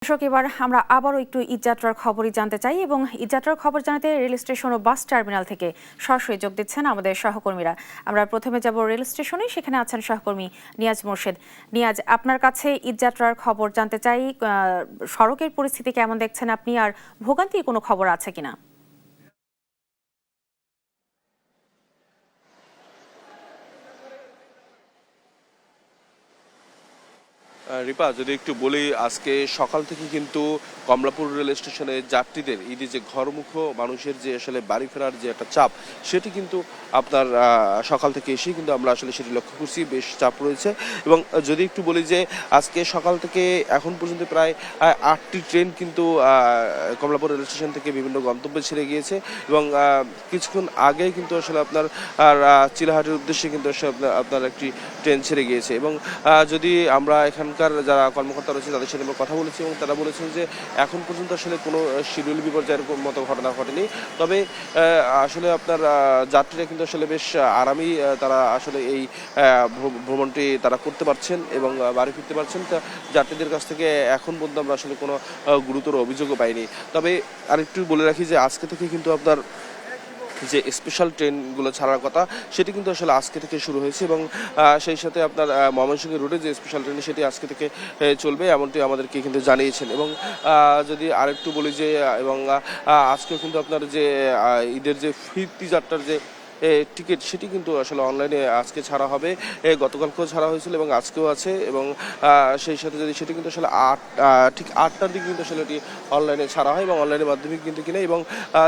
দর্শক, এবার আমরা আবারও একটু ঈদযাত্রার খবরই জানতে চাই এবং ঈদযাত্রার খবর জানাতে রেল স্টেশন ও বাস টার্মিনাল থেকে সরাসরি যোগ দিচ্ছেন আমাদের সহকর্মীরা। আমরা প্রথমে যাব রেল স্টেশনে, সেখানে আছেন সহকর্মী নিয়াজ মোর্শেদ। নিয়াজ, আপনার কাছে ঈদযাত্রার খবর জানতে চাই, সড়কের পরিস্থিতি কেমন দেখছেন আপনি, আর ভোগান্তির কোনো খবর আছে কিনা? রিপা, যদি একটু বলি, আজকে সকাল থেকে কিন্তু কমলাপুর রেল স্টেশনে যাত্রীদের ঈদে যে ঘরমুখ মানুষের যে আসলে বাড়ি ফেরার যে একটা চাপ, সেটি কিন্তু আপনার সকাল থেকে এসেই কিন্তু আমরা আসলে সেটি লক্ষ্য করছি, বেশ চাপ রয়েছে। এবং যদি একটু বলি যে আজকে সকাল থেকে এখন পর্যন্ত প্রায় 8টি ট্রেন কিন্তু কমলাপুর রেল স্টেশন থেকে বিভিন্ন গন্তব্যে ছেড়ে গিয়েছে এবং কিছুক্ষণ আগেই কিন্তু আসলে আপনার চিলাহাটের উদ্দেশ্যে কিন্তু আপনার একটি ট্রেন ছেড়ে গিয়েছে। এবং যদি আমরা এখানকার যারা কর্মকর্তা রয়েছে তাদের সাথে আমরা কথা বলেছি এবং তারা বলেছেন যে এখন পর্যন্ত আসলে কোনো শিডিউল বিপর্যয়ের মতো ঘটনা ঘটেনি। তবে আসলে আপনার যাত্রীরা কিন্তু আসলে বেশ আরামেই তারা আসলে এই ভ্রমণটি তারা করতে পারছেন এবং বাড়ি ফিরতে পারছেন। তা যাত্রীদের কাছ থেকে এখন পর্যন্ত আমরা আসলে কোনো গুরুতর অভিযোগও পাইনি। তবে আরেকটু বলে রাখি যে আজকে থেকে কিন্তু আপনার যে স্পেশাল ট্রেনগুলো ছাড়ার কথা, সেটি কিন্তু আসলে আজকে থেকে শুরু হয়েছে এবং সেই সাথে আপনার ময়মনসিংহ রুটে যে স্পেশাল ট্রেন সেটি আজকে থেকে চলবে, এমনটি আমাদেরকে কিন্তু জানিয়েছেন। এবং যদি আরেকটু বলি যে এবং আজকেও কিন্তু আপনার যে ঈদের যে ফিরতি যাত্রার যে টিকিট, সেটি কিন্তু আসলে অনলাইনে আজকে ছাড়া হবে। গতকালকেও ছাড়া হয়েছিল এবং আজকেও আছে। এবং সেই সাথে যদি সেটি কিন্তু আসলে ঠিক 8টার দিকে কিন্তু আসলে এটি অনলাইনে ছাড়া হয় এবং অনলাইনের মাধ্যমে কিন্তু কিনে। এবং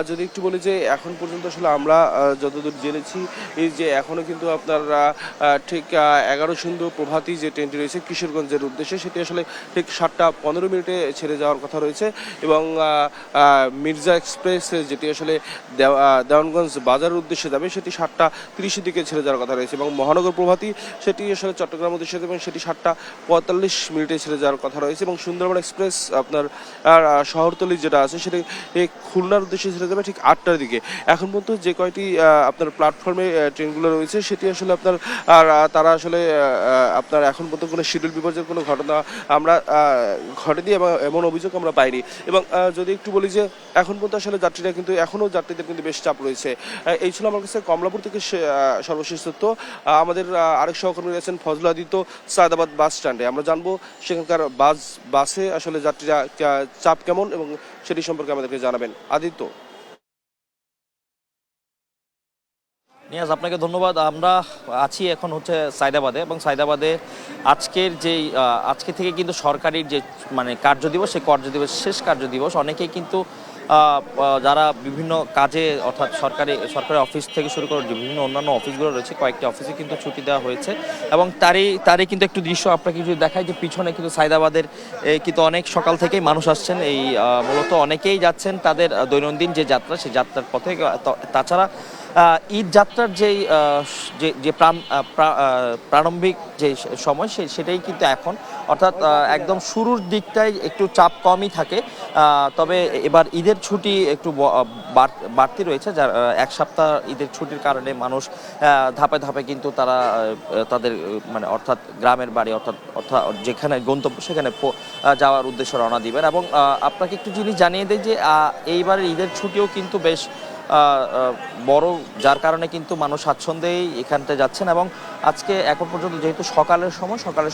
যদি একটু বলি যে এখন পর্যন্ত আসলে আমরা যতদূর জেনেছি এই যে এখনও কিন্তু আপনার ঠিক 11 সিন্ধু প্রভাতী যে ট্রেনটি রয়েছে কিশোরগঞ্জের উদ্দেশ্যে, সেটি আসলে ঠিক 7টা 15 ছেড়ে যাওয়ার কথা রয়েছে। এবং মির্জা এক্সপ্রেস যেটি আসলে দেওয়ানগঞ্জ বাজারের উদ্দেশ্যে যাবে, সেটি 7টা 30 দিকে ছেড়ে যাওয়ার কথা রয়েছে। এবং মহানগর প্রভাতী সেটি আসলে চট্টগ্রাম উদ্দেশ্যে এবং সেটি 7টা 45 ছেড়ে যাওয়ার কথা রয়েছে। এবং সুন্দরবন এক্সপ্রেস আপনার শহরতলি যেটা আছে সেটি খুলনার উদ্দেশ্যে ছেড়ে যাবে ঠিক 8টার দিকে। এখন পর্যন্ত যে কয়টি আপনার প্ল্যাটফর্মে ট্রেনগুলো রয়েছে সেটি আসলে আপনার তারা আসলে আপনার এখন পর্যন্ত কোনো শিডিউল বিপর্যয়ের কোনো ঘটনা আমরা ঘটেনি এবং এমন অভিযোগ আমরা পাইনি। এবং যদি একটু বলি যে এখন পর্যন্ত আসলে যাত্রীরা কিন্তু এখনও যাত্রীদের কিন্তু বেশ চাপ রয়েছে। এই ছিল আমার কাছে কমলাপুর থেকে সর্বশেষ তথ্য। আমাদের আরেক সহকর্মী রয়েছেন ফজল আদিত্য সায়দাবাদ বাস স্ট্যান্ডে, আমরা জানবো সেখানকার বাসে আসলে যাত্রীরা চাপ কেমন এবং সেটি সম্পর্কে আমাদেরকে জানাবেন। আদিত্য। নিয়াজ, আপনাকে ধন্যবাদ। আমরা আছি এখন হচ্ছে সায়দাবাদে এবং সায়দাবাদে আজকে থেকে কিন্তু সরকারির যে কার্যদিবস, সেই কার্যদিবস শেষ কার্যদিবস। অনেকেই কিন্তু যারা বিভিন্ন কাজে অর্থাৎ সরকারি অফিস থেকে শুরু করে বিভিন্ন অন্যান্য অফিসগুলো রয়েছে, কয়েকটি অফিসে কিন্তু ছুটি দেওয়া হয়েছে। এবং তারই কিন্তু একটু দৃশ্য আপনাকে যদি দেখায় যে পিছনে কিন্তু সায়দাবাদের কিন্তু অনেক সকাল থেকেই মানুষ আসছেন। এই মূলত অনেকেই যাচ্ছেন তাদের দৈনন্দিন যে যাত্রা, সেই যাত্রার পথে। তাছাড়া ঈদ যাত্রার যে প্রারম্ভিক যে সময় সেটাই কিন্তু এখন, অর্থাৎ একদম শুরুর দিকটাই একটু চাপ কমই থাকে। তবে এবার ঈদের ছুটি একটু বাড়তি রয়েছে, যার এক সপ্তাহ ঈদের ছুটির কারণে মানুষ ধাপে ধাপে কিন্তু তারা তাদের অর্থাৎ গ্রামের বাড়ি অর্থাৎ যেখানে গন্তব্য সেখানে যাওয়ার উদ্দেশ্যে রওনা দিবেন। এবং আপনাকে একটু জিনিস জানিয়ে দেয় যে এইবারের ঈদের ছুটিও কিন্তু বেশ বড়, যার কারণে কিন্তু মানুষ স্বাচ্ছন্দ্যেই এখানতে যাচ্ছেন। এবং আজকে এখন পর্যন্ত যেহেতু সকালের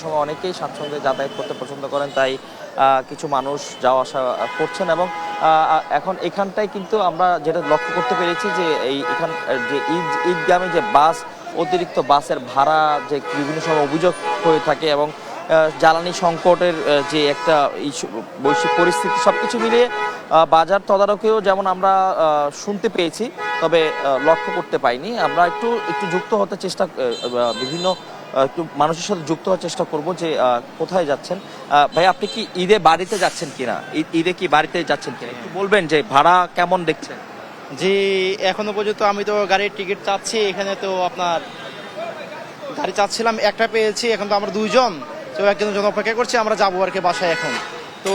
সময় অনেকেই স্বাচ্ছন্দ্যে যাতায়াত করতে পছন্দ করেন, তাই কিছু মানুষ যাওয়া আসা করছেন। এবং এখন এখানটায় কিন্তু আমরা যেটা লক্ষ্য করতে পেরেছি যে এখান যে ঈদগামী যে অতিরিক্ত বাসের ভাড়া যে বিভিন্ন সময় অভিযোগ হয়ে থাকে এবং জ্বালানি সংকটের যে একটা বৈশ্বিক পরিস্থিতি, সবকিছু মিলিয়ে বাজার তদারকিও যেমন আমরা শুনতে পেয়েছি, তবে লক্ষ্য করতে পাইনি। আমরা একটু যুক্ত হতে বিভিন্ন একটু মানুষের সাথে যুক্ত হওয়ার চেষ্টা করব যে কোথায় যাচ্ছেন। ভাই, আপনি কি ঈদে বাড়িতে যাচ্ছেন কিনা, ঈদে কি বাড়িতে যাচ্ছেন কিনা একটু বলবেন যে ভাড়া কেমন দেখছেন? জি, এখনো পর্যন্ত আমি তো গাড়ির টিকিট চাচ্ছি। এখানে তো আপনার গাড়ি চাচ্ছিলাম, একটা পেয়েছি। এখন তো আমরা দুইজন, তো একজনের জন্য অপেক্ষা করছি। আমরা যাবো আর কি বাসায়। এখন তো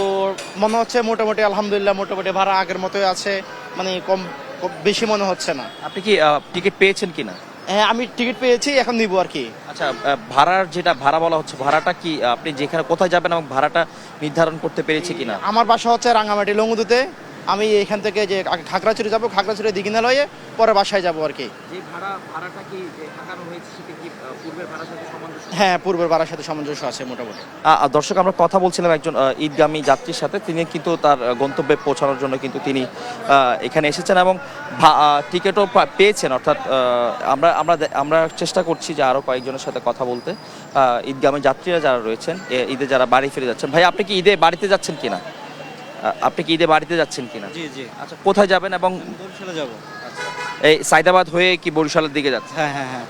মনে হচ্ছে মোটামুটি আলহামদুলিল্লাহ মোটামুটি ভাড়া আগের মতোই আছে, কম বেশি মনে হচ্ছে না। আপনি কি টিকিট পেয়েছেন কিনা? হ্যাঁ, আমি টিকিট পেয়েছি, এখন নিবো আর কি। আচ্ছা, ভাড়ার যেটা ভাড়া বলা হচ্ছে, ভাড়াটা কি আপনি যেখানে কোথায় যাবেন এবং ভাড়াটা নির্ধারণ করতে পেরেছে কিনা? আমার বাসা হচ্ছে রাঙ্গামাটি লঙ্গুদুতে। আমি এখান থেকে যে আগে খাগড়াছড়ি যাবো, খাগড়াছড়ি দিঘিনালয়ে পরে বাসায় যাবো আর কি। যে ভাড়াটা কি টাকানো হয়েছে সেটা কি পূর্বের ভাড়ার সাথে সামঞ্জস্য? হ্যাঁ, পূর্বের ভাড়ার সাথে সামঞ্জস্য আছে মোটামুটি। দর্শক, আমরা কথা বলছিলাম একজন ঈদগামী যাত্রীর সাথে। তিনি কিন্তু তার গন্তব্যে পৌঁছানোর জন্য কিন্তু তিনি এখানে এসেছেন এবং টিকিটও পেয়েছেন। অর্থাৎ আমরা চেষ্টা করছি যে আরও কয়েকজনের সাথে কথা বলতে। ঈদগামী যাত্রীরা যারা রয়েছেন, ঈদে যারা বাড়ি ফিরে যাচ্ছেন। ভাই, আপনি কি ঈদে বাড়িতে যাচ্ছেন কিনা? আপনি কি ঈদে বাড়িতে যাচ্ছেন কিনা? জি জি, আচ্ছা, কোথায় যাবেন? এবং বরিশালে যাব। এই সাইদাবাদ হয়ে কি বরিশালের দিকে যাচ্ছেন? হ্যাঁ হ্যাঁ হ্যাঁ।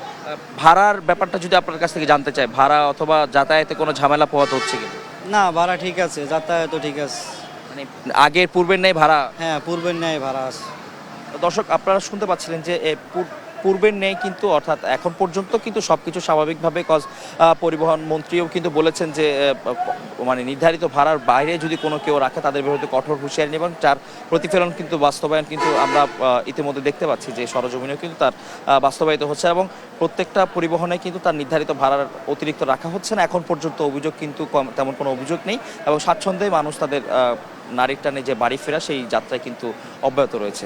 ভাড়ার ব্যাপারটা যদি আপনার কাছ থেকে জানতে চাই, ভাড়া অথবা যাতায়াতে কোনো ঝামেলা পোহাতে হচ্ছে কিনা? না, ভাড়া ঠিক আছে, যাতায়াতও ঠিক আছে। মানে আগের পূর্বের নেই ভাড়া? হ্যাঁ, পূর্বের ন্যায় ভাড়া আছে। দর্শক, আপনারা শুনতে পাচ্ছিলেন যে পূর্বের নেই কিন্তু, অর্থাৎ এখন পর্যন্ত কিন্তু সবকিছু স্বাভাবিকভাবে পরিবহন মন্ত্রীও কিন্তু বলেছেন যে মানে নির্ধারিত ভাড়ার বাইরে যদি কোনো কেউ রাখে তাদের বিরুদ্ধে কঠোর হুঁশিয়ারি নেবেন। যার প্রতিফলন কিন্তু বাস্তবায়ন কিন্তু আমরা ইতিমধ্যে দেখতে পাচ্ছি যে সরজমিনেও কিন্তু তার বাস্তবায়িত হচ্ছে এবং প্রত্যেকটা পরিবহনে কিন্তু তার নির্ধারিত ভাড়ার অতিরিক্ত রাখা হচ্ছে না। এখন পর্যন্ত অভিযোগ কিন্তু তেমন কোনো অভিযোগ নেই এবং স্বাচ্ছন্দ্যে মানুষ তাদের নারীর টানে যে বাড়ি ফেরা সেই যাত্রায় কিন্তু অব্যাহত রয়েছে।